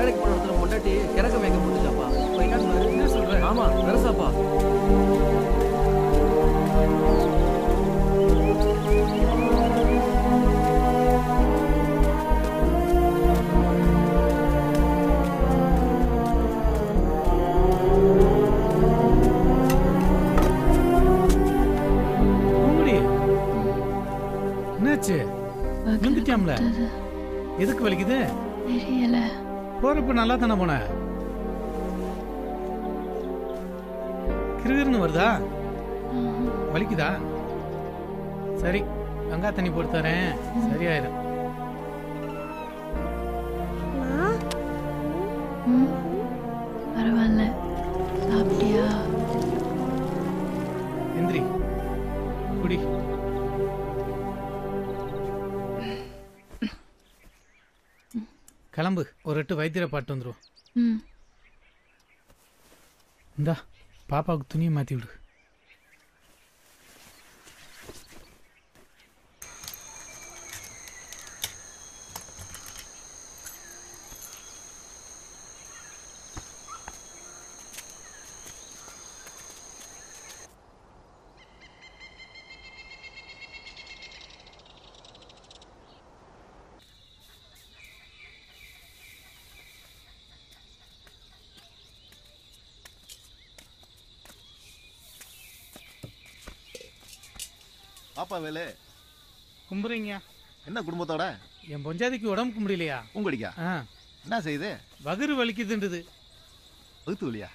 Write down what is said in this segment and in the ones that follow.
வேலைக்கு போன இடத்துல பொண்டாட்டி கிறக்க மேய்க்க போட்டுச்சாப்பா. என்ன சொல்ற? ஆமா வெரசாப்பா. என்னாச்சு? விழுந்துட்டியாம்ல? எதுக்கு வலிக்குது? தெரியல. போறப்ப நல்லா தானே போன? கிருகிருன்னு வருதா? வலிக்குதா? சரி, கங்கா தண்ணி போட்டு தரேன், சரியாயிரும். பரவாயில்ல. சாப்பிட்டியா? எந்திரி, குடி. கிளம்பு, ஒரு 8 வைத்தியரை பாட்டு வந்துடும். இந்தா பாப்பாவுக்கு துணியை மாற்றி விடு. பாப்பா வேலு கும்புறீங்க? என்ன குடும்பத்தோட? என் பொஞ்சாதிக்கு உடம்புக்கு முடியலையா? உங்கடிக்கா? என்ன செய்யுது? வகுறு வலிக்குதுன்றது. வகுத்து வலியா?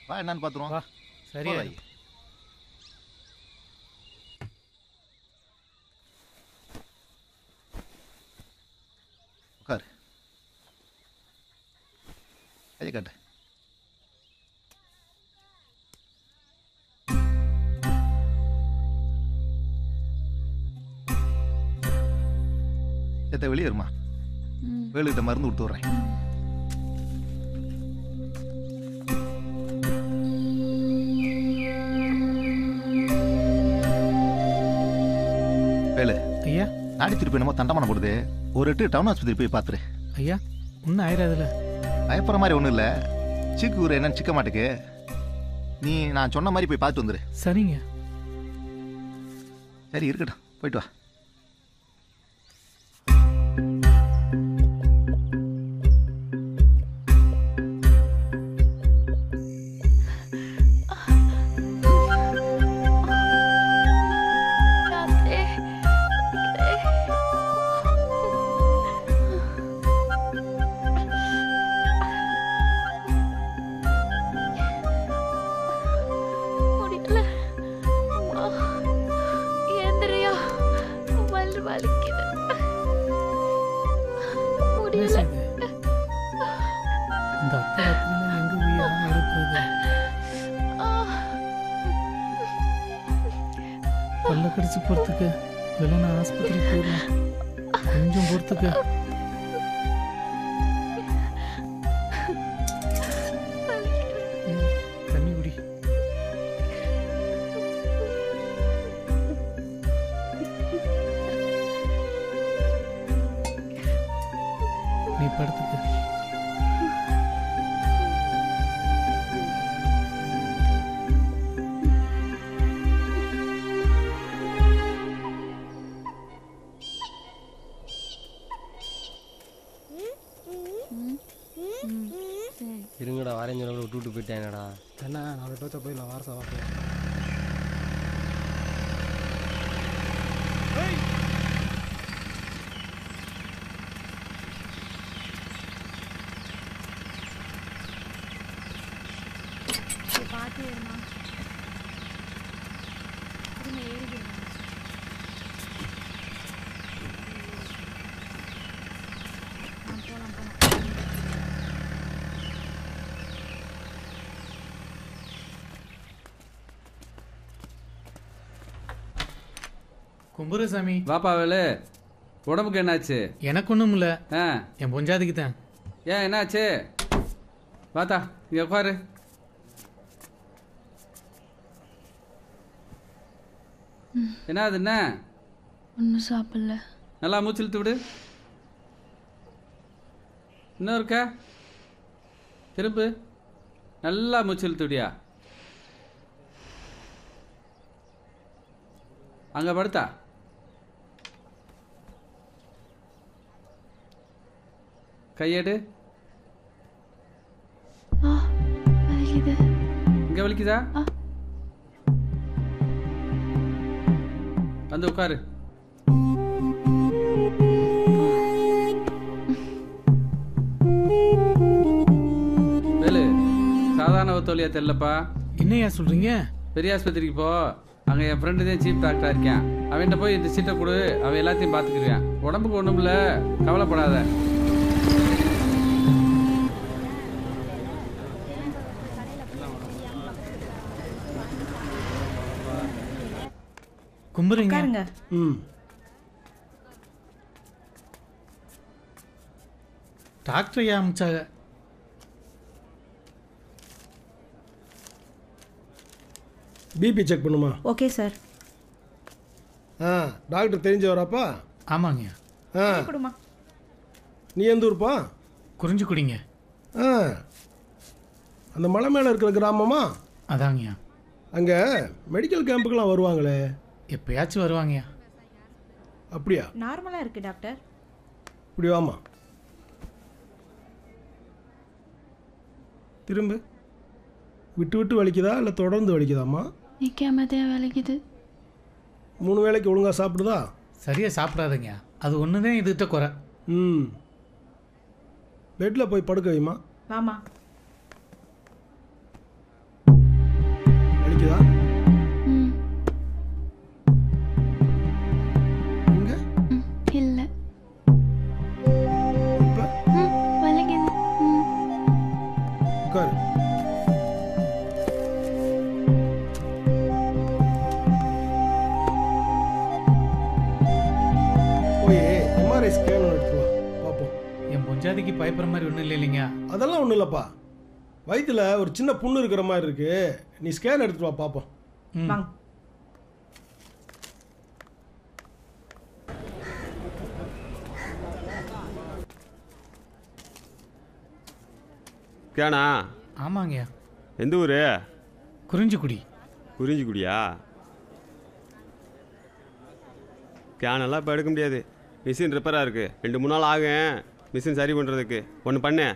வா என்னன்னு பாத்துருவோம். வா, சரியா. உட்காரு, கையை காட்டு. வெளியேறுமா? வேலுகிட்ட மருந்து கொடுத்து விடுறேன். வேலு ஐயா, நாடி திருப்பி என்னமோ தண்டமான போடுது. ஒரு 8 டவுன் ஆஸ்பத்திரி போய் பாத்துரு. ஐயா, ஒன்றும் ஆயிராதுல? பயப்படுற மாதிரி ஒன்றும் இல்லை. சீக்கு ஊர் என்னன்னு சிக்க மாட்டுக்கு. நீ நான் சொன்ன மாதிரி போய் பார்த்து வந்துரு. சரிங்க. சரி இருக்கட்டும், போயிட்டு வா. இந்த அத்தராத்திரில எங்க வீணா இருக்கிறது? பல்ல கடிச்சு போறதுக்கு இல்லைன்னா ஆஸ்பத்திரி போயிடலாம். கொஞ்சம் பொறுத்துக்க. தண்ணி குடி. நீ படுத்துக்க. இருங்கடா, வரேன் சொல்ல விட்டு போயிட்டேனடா. என்ன நாளை பேச்சா போயிடலாம். வாரசா வார்த்தை பார்த்து வருமா? கும்புரசாமி. வாப்பா வேலு, உடம்புக்கு என்னாச்சு? எனக்கு ஒன்றும் இல்லை, என் பொஞ்சாதிக்கு தான். ஏன் என்னாச்சு? வாத்தா இங்கே உட்காரு. என்ன அது? என்ன ஒன்றும் சாப்பிடல. நல்லா மூச்சு இழுத்து விடு. இன்னும் இருக்கா? திருப்பு. நல்லா மூச்சு இழுத்துடியா. அங்கே படுத்தா. கையேடு. வலிக்குது. இங்கே வலிக்குதா? வந்து உட்காரு. வேலு, சாதாரண ஒத்தோலியா தெரியலப்பா. என்னையா சொல்றீங்க? பெரிய ஆஸ்பத்திரிக்கு போ. அங்கே என் ஃப்ரெண்டு தான் சீஃப் டாக்டராக இருக்கேன். அவன்கிட்ட போய் இந்த சீட்டை கொடு, அவன் எல்லாத்தையும் பார்த்துக்குருவேன். உடம்புக்கு ஒன்றும் இல்லை, கவலைப்படாத. கும்புறீங்க? டாக்டர் ஐயா அமிச்சாங்க. பிபி செக் பண்ணுமா? Okay sir. டாக்டர் தெரிஞ்சவராப்பா? ஆமாங்கய்யா. கொடுமா. நீ எந்த ஊருப்பா? குறிஞ்சி குடிங்க. அந்த மலை மேலே இருக்கிற கிராமமா? அதாங்கய்யா. அங்கே மெடிக்கல் கேம்புக்கெல்லாம் வருவாங்களே. எப்பயாச்சும் வருவாங்கய்யா. அப்படியா? நார்மலாக இருக்குது டாக்டர். இப்படி வாமா. திரும்ப விட்டு விட்டு வலிக்குதா இல்லை தொடர்ந்து வலிக்குதாம்மா? நிற்காமதே வலிக்குது. 3 வேளைக்கு ஒழுங்காக சாப்பிடுதா? சரியாக சாப்பிடாதுங்க. அது ஒன்று தான் இதுகிட்ட குறை. பெட்டில் போய் படுக்க வைமா. வாமா. வலிக்குதா? இங்க இல்லை. இப்போ வலிக்குது. உட்காரு. போய் எம்ஆர்ஐ ஸ்கேன் எடுத்து வா பார்ப்போம். என் பொஞ்சாதிக்கு பயப்படுற மாதிரி ஒன்றும் இல்லை இல்லைங்க. அதெல்லாம் ஒன்றும் இல்லைப்பா. வயிற்றுல ஒரு சின்ன புண்ணு இருக்கிற மாதிரி இருக்கு. நீ ஸ்கேன் எடுத்துட்டு வா பார்ப்போம். வாங்க. கேனா? ஆமாங்கய்யா. எந்த ஊர்? குறிஞ்சிக்குடி. குறிஞ்சிக்குடியா? கேனெல்லாம் இப்போ எடுக்க முடியாது. மிஷின் ரிப்பேராக இருக்குது. 2-3 நாள் ஆகும் மிஷின் சரி பண்ணுறதுக்கு. ஒன்று பண்ணு,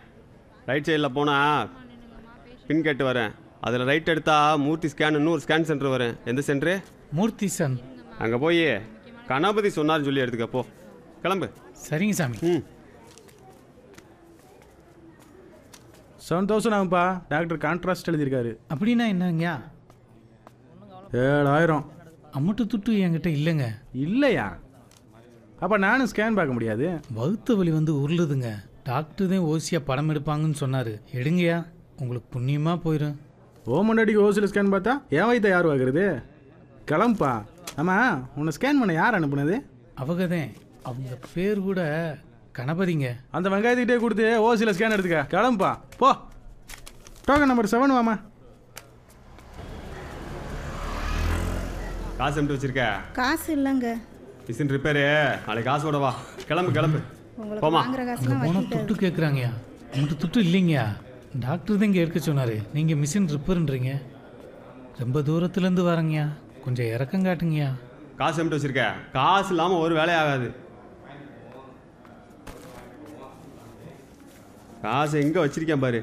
ரைட் சைடில் போனால் பின் கேட்டு வரேன். அதில் ரைட் எடுத்தால் மூர்த்தி ஸ்கேன் இன்னொரு ஸ்கேன் சென்டர் வரேன். எந்த சென்டரு? மூர்த்தி சன். அங்கே போய் கணபதி சொன்னார்னு சொல்லி எடுத்துக்க. போ, கிளம்பு. சரிங்க சாமி. 7,000 ஆகும்ப்பா. டாக்டர் கான்ட்ராஸ்ட் எழுதியிருக்காரு. அப்படின்னா என்னங்கய்யா? 7,000. அம்மட்டு துட்டு என்கிட்ட இல்லைங்க. இல்லையா? அப்போ நானும் ஸ்கேன் பார்க்க முடியாது. வகுத்த வலி வந்து உருளுதுங்க. டாக்டர் தான் ஓசியாக படம் எடுப்பாங்கன்னு சொன்னார். எடுங்கய்யா, உங்களுக்கு புண்ணியமாக போயிடும். முன்னாடிக்கு ஓசியில் ஸ்கேன் பார்த்தா என் வயிற்றை யார் பார்க்குறது? கிளம்புப்பா. ஆமாம், உன்னை ஸ்கேன் பண்ண யார் அனுப்புனது? அவங்க தான். அவங்க பேர் கூட கணபதிங்க. அந்த வெங்காயத்துக்கிட்டே கொடுத்து ஓசியில் ஸ்கேன் எடுத்துக்க. கிளம்புப்பா. போ. டோக்கன் நம்பர் 7 வாமா. காசு எம்பிட்டு வச்சிருக்க? காசு இல்லைங்க. Machine repair. நாளைக்கு காசோட வா. கிளம்பு கிளம்பு. போமா. அங்கே போனால் துட்டு கேட்குறாங்கய்யா. அம்மட்டு துட்டு இல்லைங்கய்யா. டாக்டர் தான் இங்கே எடுக்க சொன்னார். நீங்கள் மிஷின் ரிப்பேருன்றீங்க. ரொம்ப தூரத்துலேருந்து வரங்கய்யா. கொஞ்சம் இறக்கம் காட்டுங்கய்யா. காசு எம்பிட்டு வச்சிருக்க? காசு இல்லாமல் ஒரு வேலையாகாது. காசை எங்கே வச்சிருக்கேன் பாரு.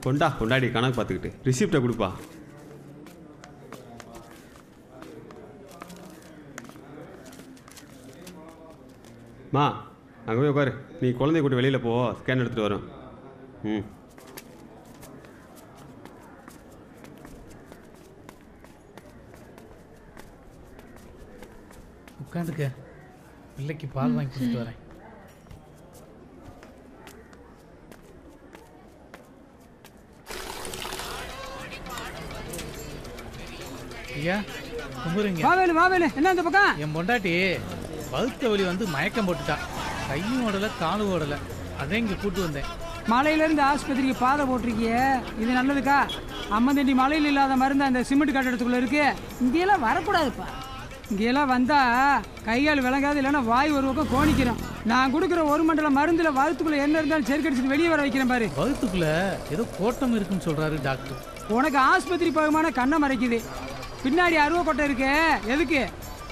கொண்டாடி கணக்கு பார்த்துக்கிட்டு ரிசிப்டை கொடுப்பா. மா, அங்கே போய் உட்காரு. நீ குழந்தைய கூட்டி வெளியில் போ, ஸ்கேன் எடுத்துகிட்டு வரோம். உட்காந்துக்க. பிள்ளைக்கு பால் வாங்கி கொடுத்துட்டு வரேன். ஐயா கும்புறீங்க? வாவேலு என்ன அந்த பக்கம்? என் பொண்டாட்டி வகுத்த வலி வந்து மயக்கம் போட்டுட்டா. கையும் ஓடலை, காலும் ஓடலை. அதான் இங்கே கூட்டு வந்தேன். மலையிலேருந்து ஆஸ்பத்திரிக்கு பாதை போட்டிருக்கியே, இது நல்லதுக்கா? அம்மந்தண்டி மலையில் இல்லாத மருந்து அந்த சிமெண்ட் கட்டடத்துக்குள்ளே இருக்கு. இங்கெல்லாம் வரக்கூடாதுப்பா. இங்கெல்லாம் வந்தா கையால் விளங்காது, இல்லைன்னா வாய் ஒரு பக்கம் கோணிக்கிறோம். நான் கொடுக்குற ஒரு மண்டலம் மருந்துல வகுத்துக்குள்ள என்ன இருந்தாலும் சரி கடிச்சிட்டு வெளியே வர வைக்கிறேன் பாரு. வகுத்துக்குள்ள ஏதோ கோட்டம் இருக்குன்னு சொல்றாரு டாக்டர். உனக்கு ஆஸ்பத்திரி பகமான கண்ணை மறைக்குது. பின்னாடி அருவா கொட்டை இருக்கு, எதுக்கு?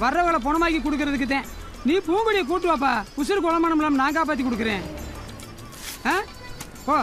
வர்றவங்களை பணமாக்கி கொடுக்கறதுக்கு தான். நீ பூங்கொடியை கூட்டு வாப்பா, உசுறு குளமானம் இல்லாமல் நான் காப்பாற்றி கொடுக்குறேன். ஆ ஓ